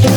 Hi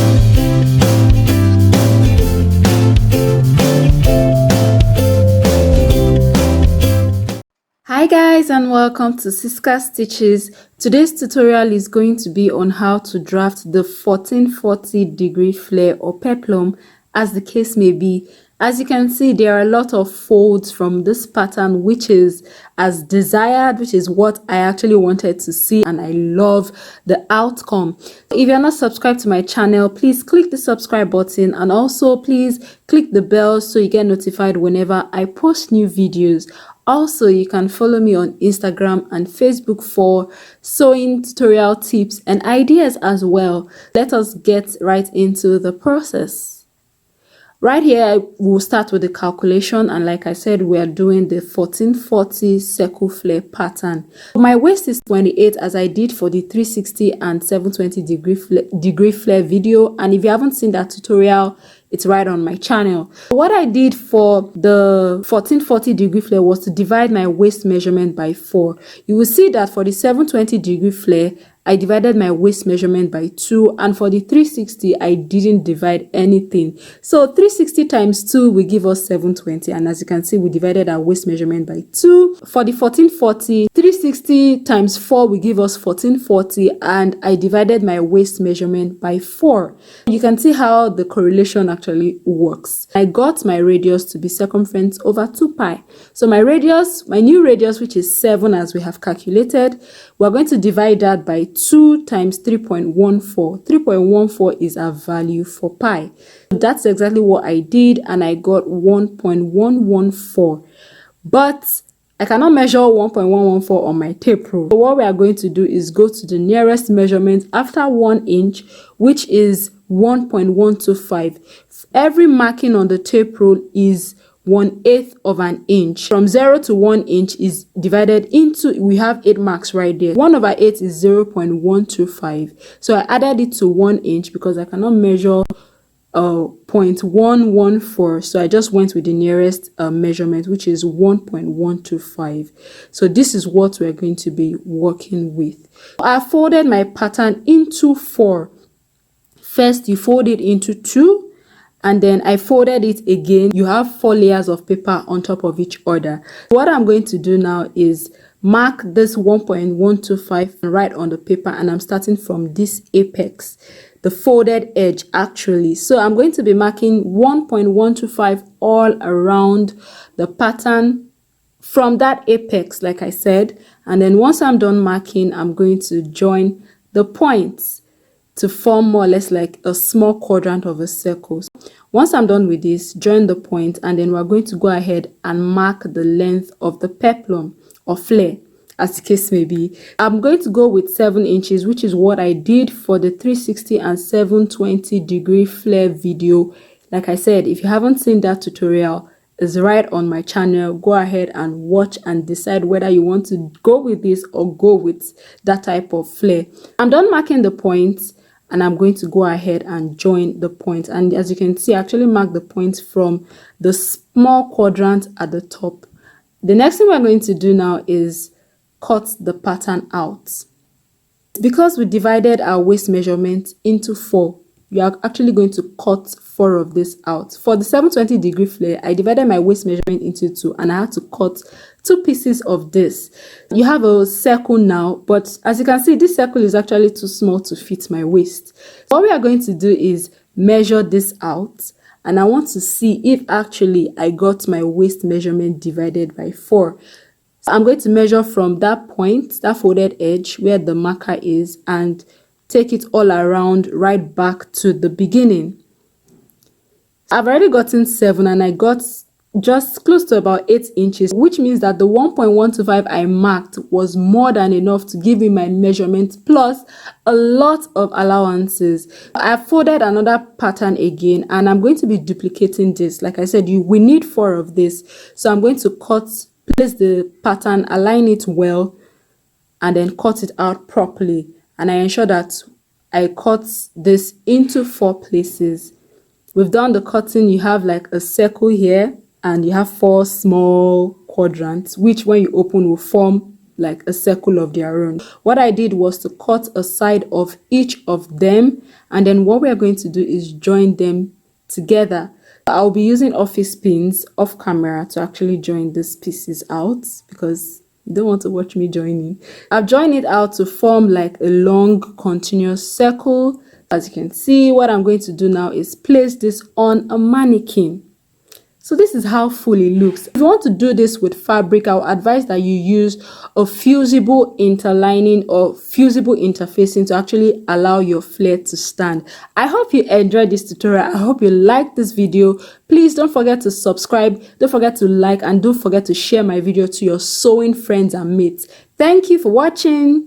guys, and welcome to Cisca Stitches. Today's tutorial is going to be on how to draft the 1440 flare or peplum, as the case may be. As you can see, there are a lot of folds from this pattern, which is as desired, which is what I actually wanted to see, and I love the outcome. If you're not subscribed to my channel, please click the subscribe button, and also please click the bell so you get notified whenever I post new videos. Also, you can follow me on Instagram and Facebook for sewing tutorial tips and ideas as well. Let us get right into the process. Right here, we'll start with the calculation, and like I said, we are doing the 1440 circle flare pattern. My waist is 28, as I did for the 360 and 720 degree flare video, and if you haven't seen that tutorial, it's right on my channel. What I did for the 1440 flare was to divide my waist measurement by 4. You will see that for the 720 flare, I divided my waist measurement by 2, and for the 360 I didn't divide anything. So 360 times 2 will give us 720, and as you can see, we divided our waist measurement by 2. For the 1440, 360 times 4 will give us 1440, and I divided my waist measurement by 4. You can see how the correlation actually works. I got my radius to be circumference over 2 pi. So my radius, my new radius, which is 7 as we have calculated, we're going to divide that by 2 times 3.14. 3.14 is our value for pi. That's exactly what I did, and I got 1.114. But I cannot measure 1.114 on my tape rule. So what we are going to do is go to the nearest measurement after 1 inch, which is 1.125. Every marking on the tape rule is 1/8 of an inch. From 0 to 1 inch is divided into, we have 8 marks right there. 1/8 is 0.125. So I added it to 1 inch because I cannot measure 0.114. So I just went with the nearest measurement, which is 1.125. So this is what we're going to be working with. I folded my pattern into 4. First, you fold it into 2. And then I folded it again. You have 4 layers of paper on top of each other. What I'm going to do now is mark this 1.125 right on the paper, and I'm starting from this apex, the folded edge actually. So I'm going to be marking 1.125 all around the pattern from that apex, like I said. And then once I'm done marking, I'm going to join the points to form more or less like a small quadrant of a circle. Once I'm done with this, join the point, and then we're going to go ahead and mark the length of the peplum or flare, as the case may be. I'm going to go with 7 inches, which is what I did for the 360 and 720 flare video. Like I said, if you haven't seen that tutorial, it's right on my channel. Go ahead and watch and decide whether you want to go with this or go with that type of flare. I'm done marking the points, and I'm going to go ahead and join the point. And as you can see, I actually mark the points from the small quadrant at the top. The next thing we're going to do now is cut the pattern out. Because we divided our waist measurement into 4, you are actually going to cut 4 of this out. For the 720 flare, I divided my waist measurement into 2, and I had to cut 2 pieces of this. You have a circle now, but as you can see, this circle is actually too small to fit my waist. What we are going to do is measure this out, and I want to see if actually I got my waist measurement divided by 4. So I'm going to measure from that point, that folded edge where the marker is, and take it all around right back to the beginning. I've already gotten 7, and I got just close to about 8 inches, which means that the 1.125 I marked was more than enough to give me my measurement plus a lot of allowances. I folded another pattern again, and I'm going to be duplicating this. Like I said, we need 4 of this. So I'm going to place the pattern, align it well, and then cut it out properly. And I ensure that I cut this into 4 places. We've done the cutting. You have like a circle here, and you have 4 small quadrants, which when you open will form like a circle of their own. What I did was to cut a side of each of them, and then what we are going to do is join them together. I'll be using office pins off camera to actually join these pieces out because you don't want to watch me joining. I've joined it out to form like a long continuous circle. As you can see, what I'm going to do now is place this on a mannequin. So this is how full it looks. If you want to do this with fabric, I would advise that you use a fusible interlining or fusible interfacing to actually allow your flare to stand. I hope you enjoyed this tutorial. I hope you liked this video. Please don't forget to subscribe, don't forget to like, and don't forget to share my video to your sewing friends and mates. Thank you for watching.